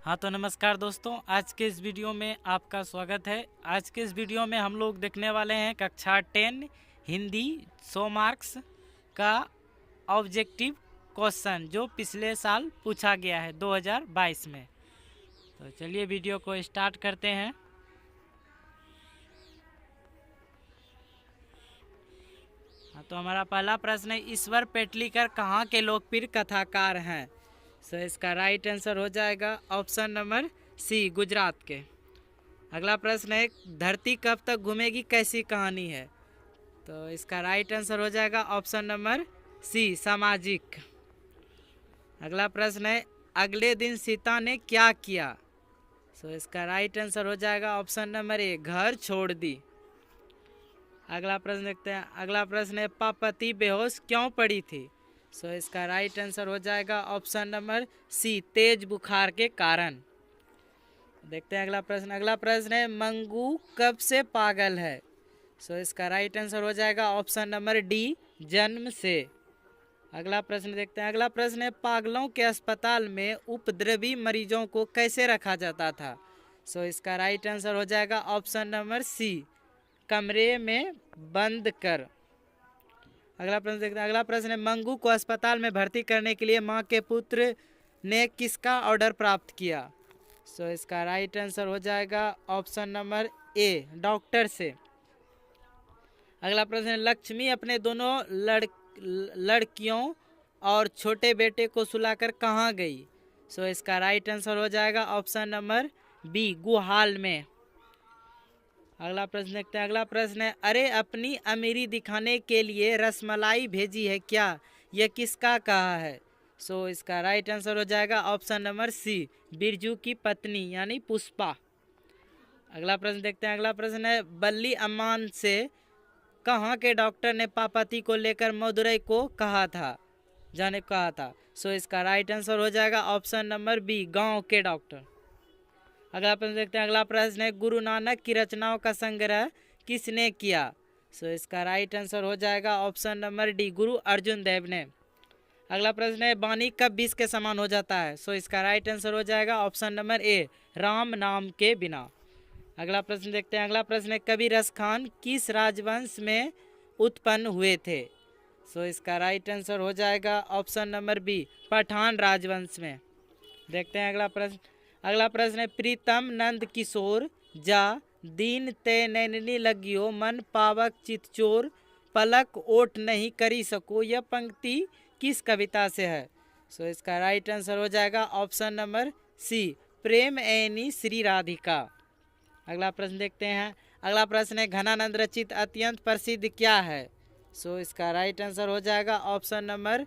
हाँ तो नमस्कार दोस्तों, आज के इस वीडियो में आपका स्वागत है। आज के इस वीडियो में हम लोग देखने वाले हैं कक्षा 10 हिंदी 100 मार्क्स का ऑब्जेक्टिव क्वेश्चन जो पिछले साल पूछा गया है 2022 में। तो चलिए वीडियो को स्टार्ट करते हैं। हाँ तो हमारा पहला प्रश्न है, ईश्वर पेटलीकर कहाँ के लोकप्रिय कथाकार हैं? सो इसका राइट आंसर हो जाएगा ऑप्शन नंबर सी, गुजरात के। अगला प्रश्न है, धरती कब तक घूमेगी कैसी कहानी है? तो इसका राइट आंसर हो जाएगा ऑप्शन नंबर सी, सामाजिक। अगला प्रश्न है, अगले दिन सीता ने क्या किया? सो इसका राइट आंसर हो जाएगा ऑप्शन नंबर ए, घर छोड़ दी। अगला प्रश्न देखते हैं। अगला प्रश्न है, पार्वती बेहोश क्यों पड़ी थी? सो इसका राइट आंसर हो जाएगा ऑप्शन नंबर सी, तेज बुखार के कारण। देखते हैं अगला प्रश्न। अगला प्रश्न है, मंगू कब से पागल है? सो इसका राइट आंसर हो जाएगा ऑप्शन नंबर डी, जन्म से। अगला प्रश्न देखते हैं। अगला प्रश्न है, पागलों के अस्पताल में उपद्रवी मरीजों को कैसे रखा जाता था? सो इसका राइट आंसर हो जाएगा ऑप्शन नंबर सी, कमरे में बंद कर। अगला प्रश्न देखते हैं। अगला प्रश्न है, मंगू को अस्पताल में भर्ती करने के लिए मां के पुत्र ने किसका ऑर्डर प्राप्त किया? सो इसका राइट आंसर हो जाएगा ऑप्शन नंबर ए, डॉक्टर से। अगला प्रश्न है, लक्ष्मी अपने दोनों लड़कियों और छोटे बेटे को सुलाकर कहाँ गई? सो इसका राइट आंसर हो जाएगा ऑप्शन नंबर बी, गुहाल में। अगला प्रश्न देखते हैं। अगला प्रश्न है, अरे अपनी अमीरी दिखाने के लिए रसमलाई भेजी है क्या? यह किसका कहा है? सो इसका राइट आंसर हो जाएगा ऑप्शन नंबर सी, बिरजू की पत्नी यानी पुष्पा। अगला प्रश्न देखते हैं। अगला प्रश्न है, बल्ली अम्मान से कहाँ के डॉक्टर ने पार्वती को लेकर मदुरई को कहा था? सो इसका राइट आंसर हो जाएगा ऑप्शन नंबर बी, गांव के डॉक्टर। अगला प्रश्न देखते हैं। अगला प्रश्न है, गुरु नानक की रचनाओं का संग्रह किसने किया? सो इसका राइट आंसर हो जाएगा ऑप्शन नंबर डी, गुरु अर्जुन देव ने। अगला प्रश्न है, वाणी कब विष के समान हो जाता है? सो इसका राइट आंसर हो जाएगा ऑप्शन नंबर ए, राम नाम के बिना। अगला प्रश्न देखते हैं। अगला प्रश्न है, कबीर रस खान किस राजवंश में उत्पन्न हुए थे? सो इसका राइट आंसर हो जाएगा ऑप्शन नंबर बी, पठान राजवंश में। देखते हैं अगला प्रश्न। अगला प्रश्न है, प्रीतम नंद किशोर जा दीन ते नैननी लगियो मन पावक चितचोर पलक ओट नहीं करी सको, यह पंक्ति किस कविता से है? सो इसका राइट आंसर हो जाएगा ऑप्शन नंबर सी, प्रेम ऐनी श्री राधिका। अगला प्रश्न देखते हैं। अगला प्रश्न है, घनानंद रचित अत्यंत प्रसिद्ध क्या है? सो इसका राइट आंसर हो जाएगा ऑप्शन नंबर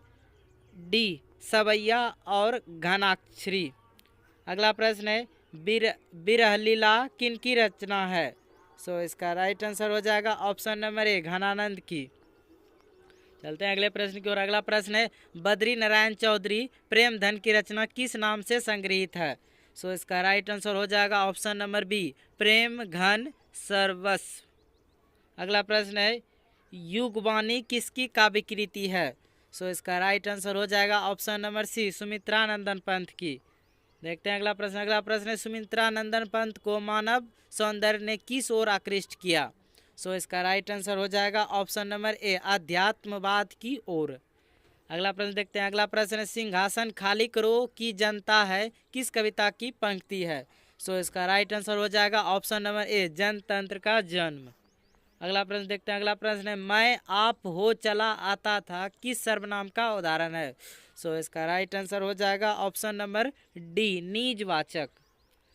डी, सवैया और घनाक्षरी। अगला प्रश्न है, बिरह लीला किनकी रचना है? सो इसका राइट आंसर हो जाएगा ऑप्शन नंबर ए, घनानंद की। चलते हैं अगले प्रश्न की ओर। अगला प्रश्न है, बद्री नारायण चौधरी प्रेम धन की रचना किस नाम से संग्रहित है? सो इसका राइट आंसर हो जाएगा ऑप्शन नंबर बी, प्रेम घन सर्वस्व। अगला प्रश्न है, युगवाणी किसकी काव्य कृति है? सो इसका राइट आंसर हो जाएगा option number C, Sumitranandan Pant की। देखते हैं अगला प्रश्न। अगला प्रश्न है, सुमित्रानंदन पंत को मानव सौंदर्य ने किस ओर आकृष्ट किया? सो इसका राइट आंसर हो जाएगा ऑप्शन नंबर ए, अध्यात्मवाद की ओर। अगला प्रश्न देखते हैं। अगला प्रश्न है, सिंहासन खाली करो की जनता है किस कविता की पंक्ति है? सो इसका राइट आंसर हो जाएगा ऑप्शन नंबर ए, जनतंत्र का जन्म। अगला प्रश्न देखते हैं। अगला प्रश्न है, मैं आप हो चला आता था किस सर्वनाम का उदाहरण है? सो इसका राइट आंसर हो जाएगा ऑप्शन नंबर डी, निजवाचक।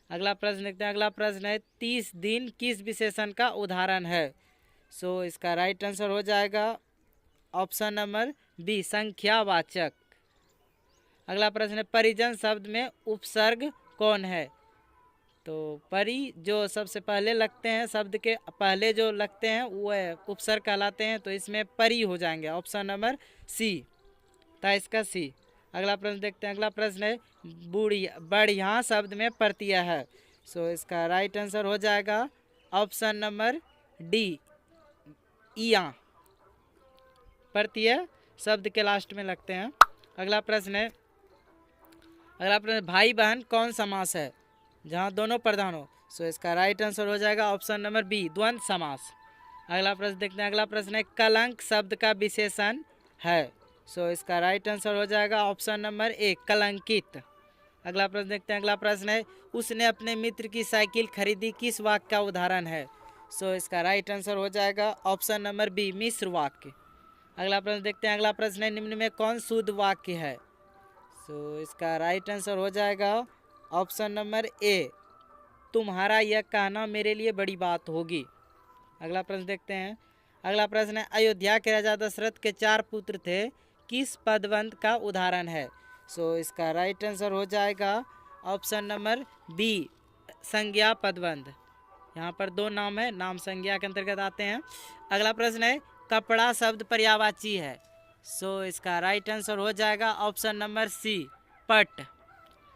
अगला प्रश्न देखते हैं। अगला प्रश्न है, 30 दिन किस विशेषण का उदाहरण है? सो इसका राइट आंसर हो जाएगा ऑप्शन नंबर बी, संख्यावाचक। अगला प्रश्न है, परिजन शब्द में उपसर्ग कौन है? तो परि जो सबसे पहले लगते हैं, शब्द के पहले जो लगते हैं वो उपसर्ग कहलाते हैं, तो इसमें परि हो जाएंगे ऑप्शन नंबर सी, था इसका सी। अगला प्रश्न देखते हैं। अगला प्रश्न है, बढ़िया शब्द में प्रत्यय है? सो इसका राइट आंसर हो जाएगा ऑप्शन नंबर डी, इया। प्रत्यय शब्द के लास्ट में लगते हैं। अगला प्रश्न है, अगला प्रश्न, भाई बहन कौन समास है जहाँ दोनों प्रधान हो? सो इसका राइट आंसर हो जाएगा ऑप्शन नंबर बी, द्वंद्व समास। अगला प्रश्न देखते हैं। अगला प्रश्न है, कलंक शब्द का विशेषण है? सो इसका राइट आंसर हो जाएगा ऑप्शन नंबर ए, कलंकित। अगला प्रश्न देखते हैं। अगला प्रश्न है, उसने अपने मित्र की साइकिल खरीदी किस वाक्य का उदाहरण है? सो इसका राइट आंसर हो जाएगा ऑप्शन नंबर बी, मिश्र वाक्य। अगला प्रश्न देखते हैं। अगला प्रश्न है, निम्न में कौन शुद्ध वाक्य है? सो इसका राइट आंसर हो जाएगा ऑप्शन नंबर ए, तुम्हारा यह कहना मेरे लिए बड़ी बात होगी। अगला प्रश्न देखते हैं। अगला प्रश्न है, अयोध्या के राजा दशरथ के 4 पुत्र थे, किस पदबंध का उदाहरण है? सो इसका राइट आंसर हो जाएगा ऑप्शन नंबर बी, संज्ञा पदबंध। यहाँ पर 2 नाम है, नाम संज्ञा के अंतर्गत आते हैं। अगला प्रश्न है, कपड़ा शब्द पर्यायवाची है? सो इसका राइट आंसर हो जाएगा ऑप्शन नंबर सी, पट।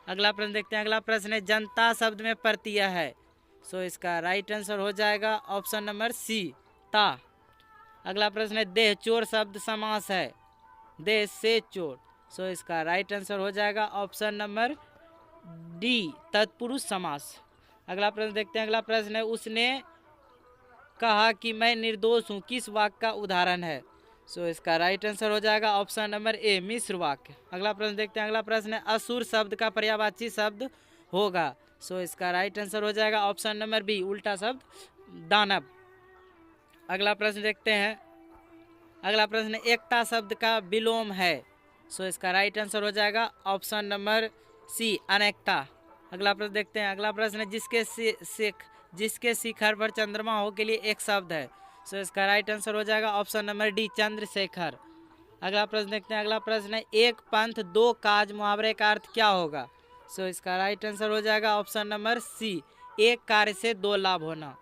अगला प्रश्न देखते हैं। अगला प्रश्न है, जनता शब्द में प्रत्यय है? सो इसका राइट आंसर हो जाएगा ऑप्शन नंबर सी, ता। अगला प्रश्न है, देह चोर शब्द समास है? देह से चोर। सो इसका राइट आंसर हो जाएगा ऑप्शन नंबर डी, तत्पुरुष समास। अगला प्रश्न देखते हैं। अगला प्रश्न है, उसने कहा कि मैं निर्दोष हूँ, किस वाक्य का उदाहरण है? सो इसका राइट आंसर हो जाएगा ऑप्शन नंबर ए, मिश्र वाक्य। अगला प्रश्न देखते हैं। अगला प्रश्न है, असुर शब्द का पर्यायवाची शब्द होगा? सो इसका राइट आंसर हो जाएगा ऑप्शन नंबर बी, उल्टा शब्द दानव। अगला प्रश्न देखते हैं। अगला प्रश्न, एकता शब्द का विलोम है? सो इसका राइट आंसर हो जाएगा ऑप्शन नंबर सी, अनेकता। अगला प्रश्न देखते हैं। अगला प्रश्न है, जिसके शिखर पर चंद्रमा हो के लिए एक शब्द है? सो इसका राइट आंसर हो जाएगा ऑप्शन नंबर डी, चंद्रशेखर। अगला प्रश्न देखते हैं। अगला प्रश्न है, एक पंथ दो काज मुहावरे का अर्थ क्या होगा? सो इसका राइट आंसर हो जाएगा ऑप्शन नंबर सी, एक कार्य से 2 लाभ होना।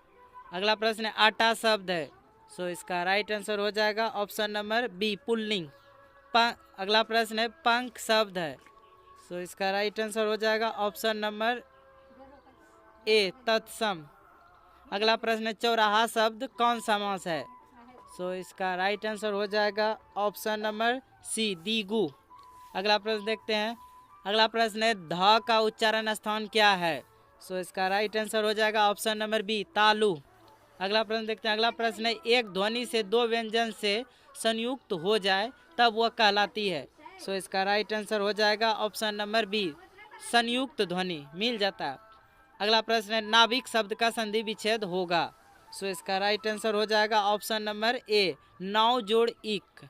अगला प्रश्न है, आटा शब्द है? सो इसका राइट आंसर हो जाएगा ऑप्शन नंबर बी, पुल्लिंग। अगला प्रश्न है, पंख शब्द है? सो इसका राइट आंसर हो जाएगा ऑप्शन नंबर ए, तत्सम। अगला प्रश्न है, चौराहा शब्द कौन समास है? सो इसका राइट आंसर हो जाएगा ऑप्शन नंबर सी, दीगु। अगला प्रश्न देखते हैं। अगला प्रश्न है, ध का उच्चारण स्थान क्या है? सो इसका राइट आंसर हो जाएगा ऑप्शन नंबर बी, तालु। अगला प्रश्न देखते हैं। अगला प्रश्न है, एक ध्वनि से 2 व्यंजन से संयुक्त हो जाए तब वह कहलाती है? सो इसका राइट आंसर हो जाएगा ऑप्शन नंबर बी, संयुक्त ध्वनि, मिल जाता है। अगला प्रश्न है, नाभिक शब्द का संधि विच्छेद होगा? सो इसका राइट आंसर हो जाएगा ऑप्शन नंबर ए, नाव जोड़ इक।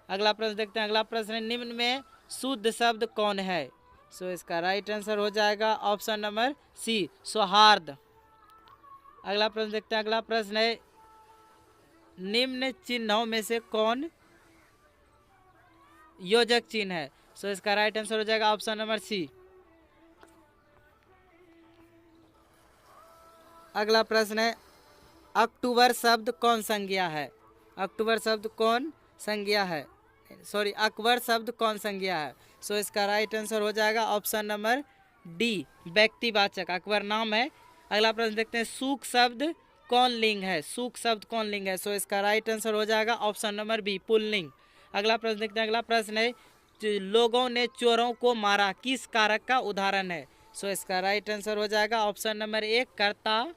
अगला प्रश्न देखते हैं। अगला प्रश्न है, निम्न में शुद्ध शब्द कौन है? सो इसका राइट आंसर हो जाएगा ऑप्शन नंबर सी, सौहार्द। अगला प्रश्न देखते हैं। अगला प्रश्न है, निम्न चिन्हों में से कौन योजक चिन्ह है? सो इसका राइट आंसर हो जाएगा ऑप्शन नंबर सी। अगला प्रश्न है, अक्टूबर शब्द कौन संज्ञा है? अक्टूबर शब्द कौन संज्ञा है? सॉरी, अकबर शब्द कौन संज्ञा है? सो इसका राइट आंसर हो जाएगा ऑप्शन नंबर डी, व्यक्तिवाचक, अकबर नाम है। अगला प्रश्न देखते हैं, सूख शब्द कौन लिंग है? सूख शब्द कौन लिंग है? सो इसका राइट आंसर हो जाएगा ऑप्शन नंबर बी, पुल्लिंग। अगला प्रश्न देखते हैं। अगला प्रश्न है, लोगों ने चोरों को मारा किस कारक का उदाहरण है? सो इसका राइट आंसर हो जाएगा ऑप्शन नंबर ए, कर्ता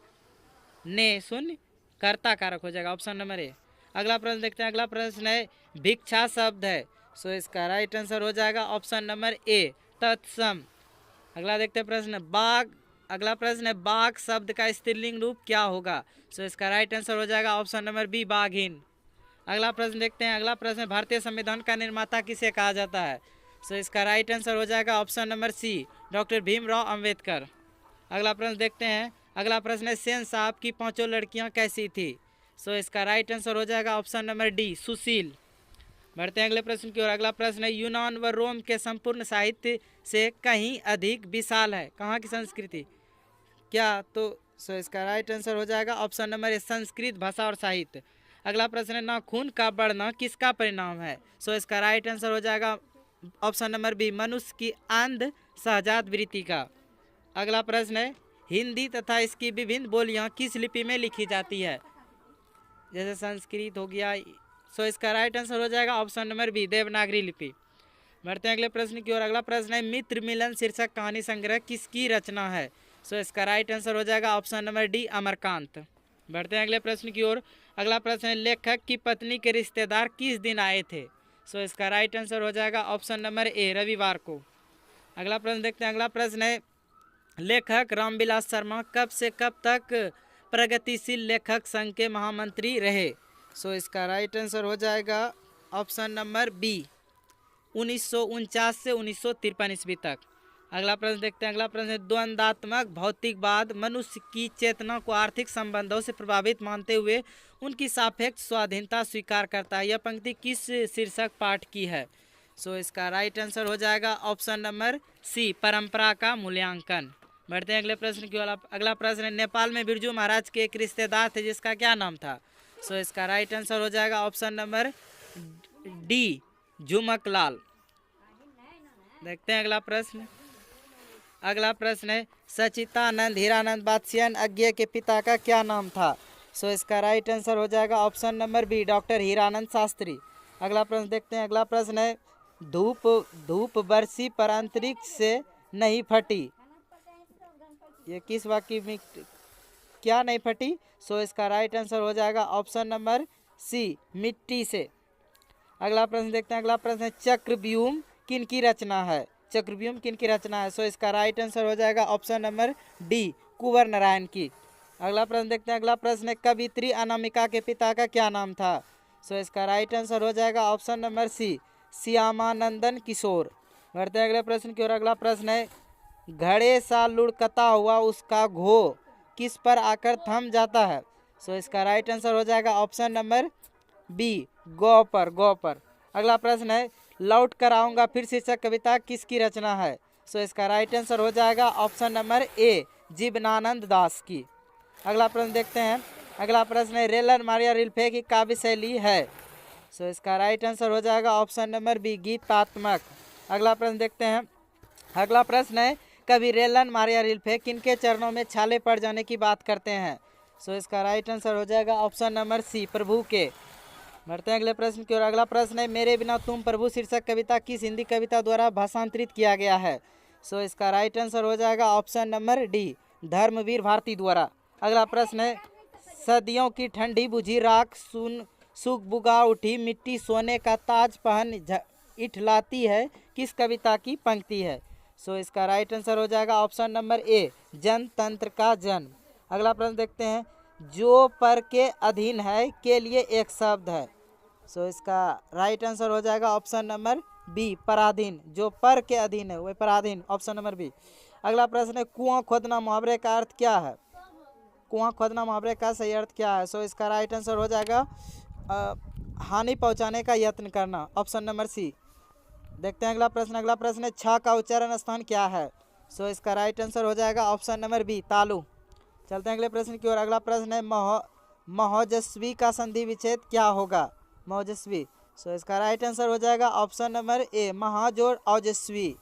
ने, शून्य कर्ता कारक हो जाएगा ऑप्शन नंबर ए। अगला प्रश्न देखते हैं। अगला प्रश्न है, भिक्षा शब्द है? सो इसका राइट आंसर हो जाएगा ऑप्शन नंबर ए, तत्सम। अगला देखते हैं प्रश्न, बाघ। अगला प्रश्न है, बाघ शब्द का स्त्रीलिंग रूप क्या होगा? सो इसका राइट आंसर हो जाएगा ऑप्शन नंबर बी, बाघिन। अगला प्रश्न देखते हैं। अगला प्रश्न, भारतीय संविधान का निर्माता किसे कहा जाता है? सो इसका राइट आंसर हो जाएगा option number C, doctor Bhimrao Ambedkar. अगला प्रश्न देखते हैं। अगला प्रश्न है, सेन साहब की 5 लड़कियां कैसी थी? सो इसका राइट आंसर हो जाएगा ऑप्शन नंबर डी, सुशील। बढ़ते हैं अगले प्रश्न की ओर। अगला प्रश्न है, यूनान व रोम के संपूर्ण साहित्य से कहीं अधिक विशाल है कहाँ की संस्कृति? क्या? तो सो इसका राइट आंसर हो जाएगा ऑप्शन नंबर ए, संस्कृत भाषा और साहित्य। अगला प्रश्न है, नाखून का बढ़ना किसका परिणाम है? सो इसका राइट आंसर हो जाएगा ऑप्शन नंबर बी, मनुष्य की अंध सहजात वृत्ति का। अगला प्रश्न है, हिंदी तथा इसकी विभिन्न बोलियां किस लिपि में लिखी जाती है? जैसे संस्कृत हो गया। सो इसका राइट आंसर हो जाएगा ऑप्शन नंबर बी, देवनागरी लिपि। बढ़ते हैं अगले प्रश्न की ओर। अगला प्रश्न है मित्र मिलन शीर्षक कहानी संग्रह किसकी रचना है? सो इसका राइट आंसर हो जाएगा ऑप्शन नंबर डी, अमरकांत। बढ़ते हैं अगले प्रश्न की ओर। अगला प्रश्न है लेखक की पत्नी के रिश्तेदार किस दिन आए थे? सो इसका राइट आंसर हो जाएगा ऑप्शन नंबर ए, रविवार को। अगला प्रश्न देखते हैं। अगला प्रश्न है लेखक रामविलास शर्मा कब से कब तक प्रगतिशील लेखक संघ के महामंत्री रहे? सो इसका राइट आंसर हो जाएगा ऑप्शन नंबर बी, 1949 से 1953 ईस्वी तक। अगला प्रश्न देखते हैं। अगला प्रश्न है द्वंद्वात्मक भौतिकवाद मनुष्य की चेतना को आर्थिक संबंधों से प्रभावित मानते हुए उनकी सापेक्ष स्वाधीनता स्वीकार करता है। यह पंक्ति किस शीर्षक पाठ की है? सो इसका राइट आंसर हो जाएगा ऑप्शन नंबर सी, परंपरा का मूल्यांकन। बढ़ते हैं अगले प्रश्न की ओर। अगला प्रश्न है नेपाल में बिरजू महाराज के एक रिश्तेदार थे जिसका क्या नाम था? सो इसका राइट आंसर हो जाएगा ऑप्शन नंबर डी, झुमकलाल। देखते हैं अगला प्रश्न। अगला प्रश्न है सचितानंद हीरानंद बादशाहन अज्ञे के पिता का क्या नाम था? सो इसका राइट आंसर हो जाएगा option number B, doctor Hiranand Shastri. अगला प्रश्न देखते हैं। अगला प्रश्न है धूप बरसी पर अंतरिक्ष से नहीं फटी, ये किस वाक्य में क्या नहीं फटी? सो इसका राइट आंसर हो जाएगा ऑप्शन नंबर सी, मिट्टी से। अगला प्रश्न देखते हैं। अगला प्रश्न है चक्रव्यूह किन की रचना है? चक्रव्यूह किन की रचना है? सो इसका राइट आंसर हो जाएगा ऑप्शन नंबर डी, कुंवर नारायण की। अगला प्रश्न देखते हैं। अगला प्रश्न है कवित्री अनामिका के पिता का क्या नाम था? सो इसका राइट आंसर हो जाएगा ऑप्शन नंबर सी, श्यामानंदन किशोर। बढ़ते हैं अगले प्रश्न की ओर। अगला प्रश्न है घड़े सा लुढ़कता हुआ उसका घो किस पर आकर थम जाता है? सो इसका राइट आंसर हो जाएगा ऑप्शन नंबर बी, गौ पर, गौ पर। अगला प्रश्न है लौट कर आऊँगा फिर शीर्षक कविता किसकी रचना है? सो इसका राइट आंसर हो जाएगा ऑप्शन नंबर ए, जीवनानंद दास की। अगला प्रश्न देखते हैं। अगला प्रश्न है रेलन मारिया रिल्फे की काव्य शैली है? सो इसका राइट आंसर हो जाएगा ऑप्शन नंबर बी, गीतात्मक। अगला प्रश्न देखते हैं। अगला प्रश्न है कवि रेलन मारिया रिल्फे किनके चरणों में छाले पड़ जाने की बात करते हैं? सो इसका राइट आंसर हो जाएगा ऑप्शन नंबर सी, प्रभु के। बढ़ते हैं अगले प्रश्न की ओर। अगला प्रश्न है मेरे बिना तुम प्रभु शीर्षक कविता किस हिंदी कविता द्वारा भाषांतरित किया गया है? सो इसका राइट आंसर हो जाएगा option number D, Dharamvir Bharati द्वारा। अगला प्रश्न है सदियों की ठंडी बुझी राख सुन सुख बुगा उठी मिट्टी सोने का ताज पहन इठलाती है किस कविता की पंक्ति है? सो इसका राइट आंसर हो जाएगा ऑप्शन नंबर ए, जनतंत्र का जन्म। अगला प्रश्न देखते हैं जो पर के अधीन है के लिए एक शब्द है? सो इसका राइट आंसर हो जाएगा ऑप्शन नंबर बी, पराधीन। जो पर के अधीन है वह पराधीन, ऑप्शन नंबर बी। अगला प्रश्न है कुआं खोदना मुहावरे का अर्थ क्या है? कुआं खोदना मुहावरे का सही अर्थ क्या है? सो इसका राइट आंसर हो जाएगा हानि पहुंचाने का यत्न करना, ऑप्शन नंबर सी। देखते हैं अगला प्रश्न। अगला प्रश्न है छ का उच्चारण स्थान क्या है? सो इसका राइट आंसर हो जाएगा ऑप्शन नंबर बी, तालु। चलते हैं अगले प्रश्न की ओर। अगला प्रश्न है महोजस्वी का संधि विच्छेद क्या होगा? महोजस्वी। सो इसका राइट आंसर हो जाएगा ऑप्शन नंबर ए, महाजोड़ औजस्वी।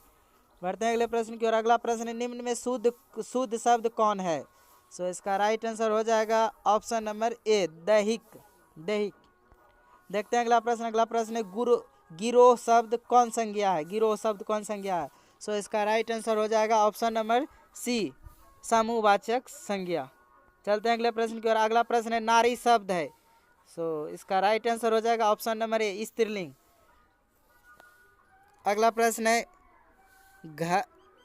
बढ़ते हैं अगले प्रश्न की ओर। अगला प्रश्न है निम्न में शुद्ध शब्द कौन है? सो इसका राइट आंसर हो जाएगा ऑप्शन नंबर ए, दैहिक, दैहिक। देखते हैं अगला प्रश्न। अगला प्रश्न है गिरोह शब्द कौन संज्ञा है? गिरोह शब्द कौन संज्ञा है? सो इसका राइट आंसर हो जाएगा ऑप्शन नंबर सी, समूहवाचक संज्ञा। चलते हैं अगले प्रश्न की ओर। अगला प्रश्न है नारी शब्द है? सो इसका राइट आंसर हो जाएगा ऑप्शन नंबर ए, स्त्रीलिंग। अगला प्रश्न है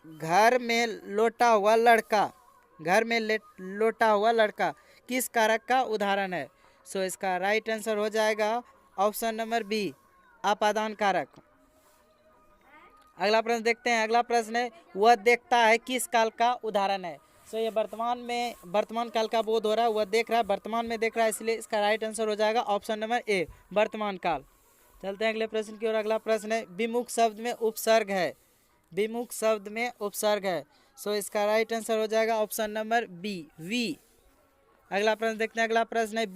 घर में लोटा हुआ लड़का, घर में लोटा हुआ लड़का किस कारक का उदाहरण है? सो इसका राइट आंसर हो जाएगा ऑप्शन नंबर बी, अपादान कारक। अगला प्रश्न देखते हैं। अगला प्रश्न है वह देखता है किस काल का उदाहरण है? सो ये वर्तमान काल का बोध हो रहा है, वह देख रहा है, वर्तमान में देख रहा है, इसलिए इसका राइट आंसर हो जाएगा ऑप्शन नंबर ए, वर्तमान काल। चलते हैं अगले प्रश्न की ओर। अगला प्रश्न है विमुख शब्द में उपसर्ग है? विमुख शब्द में उपसर्ग है। सो इसका राइट आंसर हो जाएगा ऑप्शन नंबर बी, वी। अगला प्रश्न देखते हैं। अगला प्रश्न है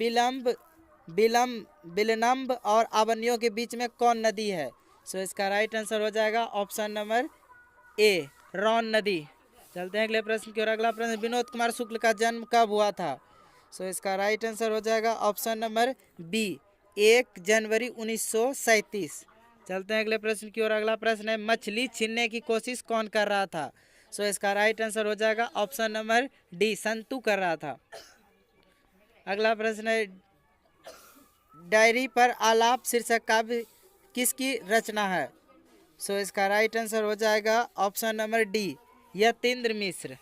बिलनम्ब और आवन्यों के बीच में कौन नदी है? सो इसका राइट आंसर हो जाएगा ऑप्शन नंबर ए, रौन नदी। चलते हैं अगले प्रश्न की ओर। अगला प्रश्न विनोद कुमार शुक्ल का जन्म कब हुआ था? सो इसका राइट आंसर हो जाएगा ऑप्शन नंबर बी, 1 जनवरी 1937। चलते हैं अगले प्रश्न की ओर। अगला प्रश्न है मछली छीनने की कोशिश कौन कर रहा था? सो इसका राइट आंसर हो जाएगा ऑप्शन नंबर डी, संतु कर रहा था। अगला प्रश्न है डायरी पर आलाप शीर्षक काव्य किसकी रचना है? सो इसका राइट आंसर हो जाएगा ऑप्शन नंबर डी, यतीन्द्र मिश्र।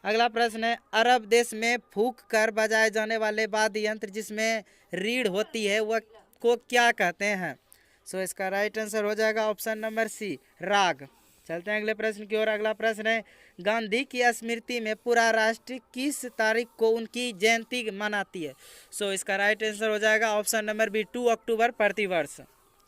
अगला प्रश्न है अरब देश में फूंक कर बजाए जाने वाले वाद्य यंत्र जिसमें रीढ़ होती है वह को क्या कहते हैं? सो इसका राइट आंसर हो जाएगा ऑप्शन नंबर सी, राग। चलते हैं अगले प्रश्न की ओर। अगला प्रश्न है गांधी की स्मृति में पूरा राष्ट्र किस तारीख को उनकी जयंती मनाती है? सो इसका राइट आंसर हो जाएगा ऑप्शन नंबर बी, 2 अक्टूबर प्रतिवर्ष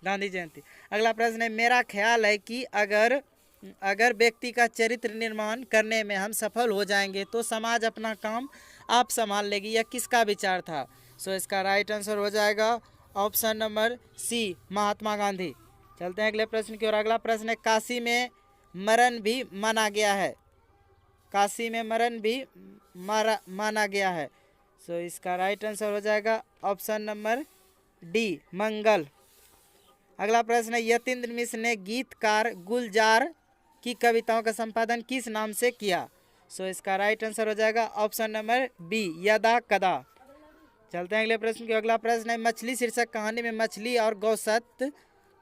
गांधी जयंती। अगला प्रश्न है मेरा ख्याल है कि अगर व्यक्ति का चरित्र निर्माण करने में हम सफल हो जाएंगे तो समाज अपना काम आप संभाल लेगी, यह किसका विचार था? सो इसका राइट आंसर हो जाएगा ऑप्शन नंबर सी, महात्मा गांधी। चलते हैं अगले प्रश्न की ओर। अगला प्रश्न है काशी में मरण भी माना गया है, काशी में मरण भी माना गया है। सो इसका राइट आंसर हो जाएगा ऑप्शन नंबर डी, मंगल। अगला प्रश्न है यतीन्द्र मिश्र ने गीतकार गुलजार की कविताओं का संपादन किस नाम से किया? सो इसका राइट आंसर हो जाएगा ऑप्शन नंबर बी, यदा कदा। चलते हैं अगले प्रश्न की। अगला प्रश्न है मछली शीर्षक कहानी में मछली और गौसत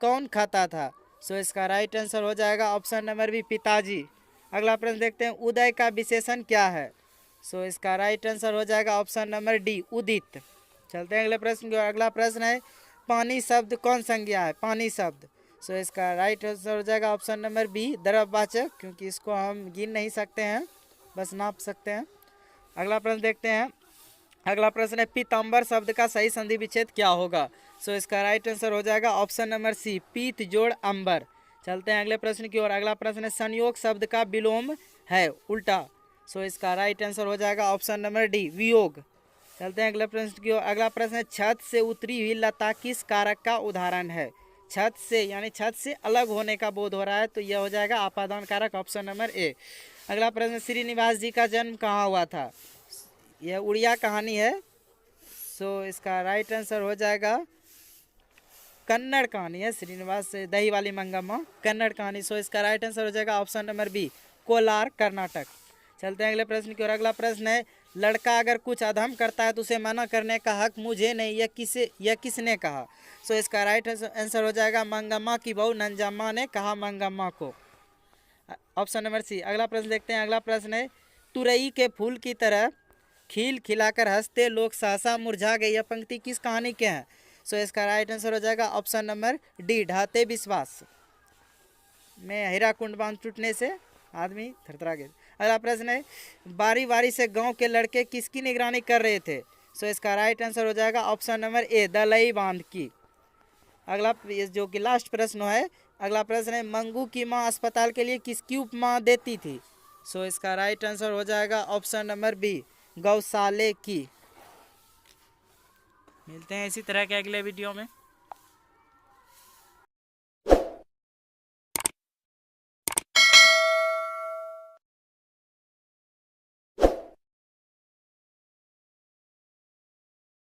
कौन खाता था? सो इसका राइट आंसर हो जाएगा ऑप्शन नंबर बी, पिताजी। अगला प्रश्न देखते हैं उदय का विशेषण क्या है? सो इसका राइट आंसर हो जाएगा ऑप्शन नंबर डी, उदित। चलते हैं अगले प्रश्न की ओर। अगला प्रश्न है पानी शब्द कौन संज्ञा है? पानी शब्द। सो इसका राइट आंसर हो जाएगा ऑप्शन नंबर बी, द्रववाचक, क्योंकि इसको हम गिन नहीं सकते हैं, बस नाप सकते हैं। अगला प्रश्न देखते हैं। अगला प्रश्न है पीताम्बर शब्द का सही संधि विच्छेद क्या होगा? सो इसका राइट आंसर हो जाएगा ऑप्शन नंबर सी, पीत जोड़ अंबर। चलते हैं अगले प्रश्न की ओर। अगला प्रश्न है संयोग शब्द का विलोम है उल्टा। सो इसका राइट आंसर हो जाएगा ऑप्शन नंबर डी, वियोग। चलते हैं अगले प्रश्न की ओर। अगला प्रश्न है छत से उतरी हुई लता किस कारक का उदाहरण है? छत से यानी छत से अलग होने का बोध हो रहा है तो यह हो जाएगा आपादान कारक, ऑप्शन नंबर ए। अगला प्रश्न श्रीनिवास जी का जन्म कहाँ हुआ था? यह उड़िया कहानी है। सो इसका राइट आंसर हो जाएगा कन्नड़ कहानी है, श्रीनिवास दही वाली मंगम्मा कन्नड़ कहानी। सो इसका राइट आंसर हो जाएगा option number B, Kolar Karnataka. चलते हैं अगले प्रश्न की ओर। अगला प्रश्न है लड़का अगर कुछ अधम करता है तो उसे मना करने का हक मुझे नहीं, यह किसने कहा? सो इसका राइट आंसर हो जाएगा मंगम्मा की बहू नंजम्मा ने कहा मंगम्मा को, ऑप्शन नंबर सी। अगला प्रश्न देखते हैं। अगला प्रश्न है तुरई के फूल की तरह खिल खिलाकर हंसते लोग सहसा मुरझा गए, यह पंक्ति किस कहानी के हैं? सो इसका राइट आंसर हो जाएगा ऑप्शन नंबर डी, ढाते विश्वास में हीराकुंड बांध टूटने से आदमी थरथरा गए। अगला प्रश्न है बारी बारी से गांव के लड़के किसकी निगरानी कर रहे थे? सो इसका राइट आंसर हो जाएगा ऑप्शन नंबर ए, दलई बांध की। अगला जो कि लास्ट प्रश्न है। अगला प्रश्न है मंगू की माँ अस्पताल के लिए किसकी उपमा देती थी? सो इसका राइट आंसर हो जाएगा ऑप्शन नंबर बी, गौशाले की। मिलते हैं इसी तरह के अगले वीडियो में।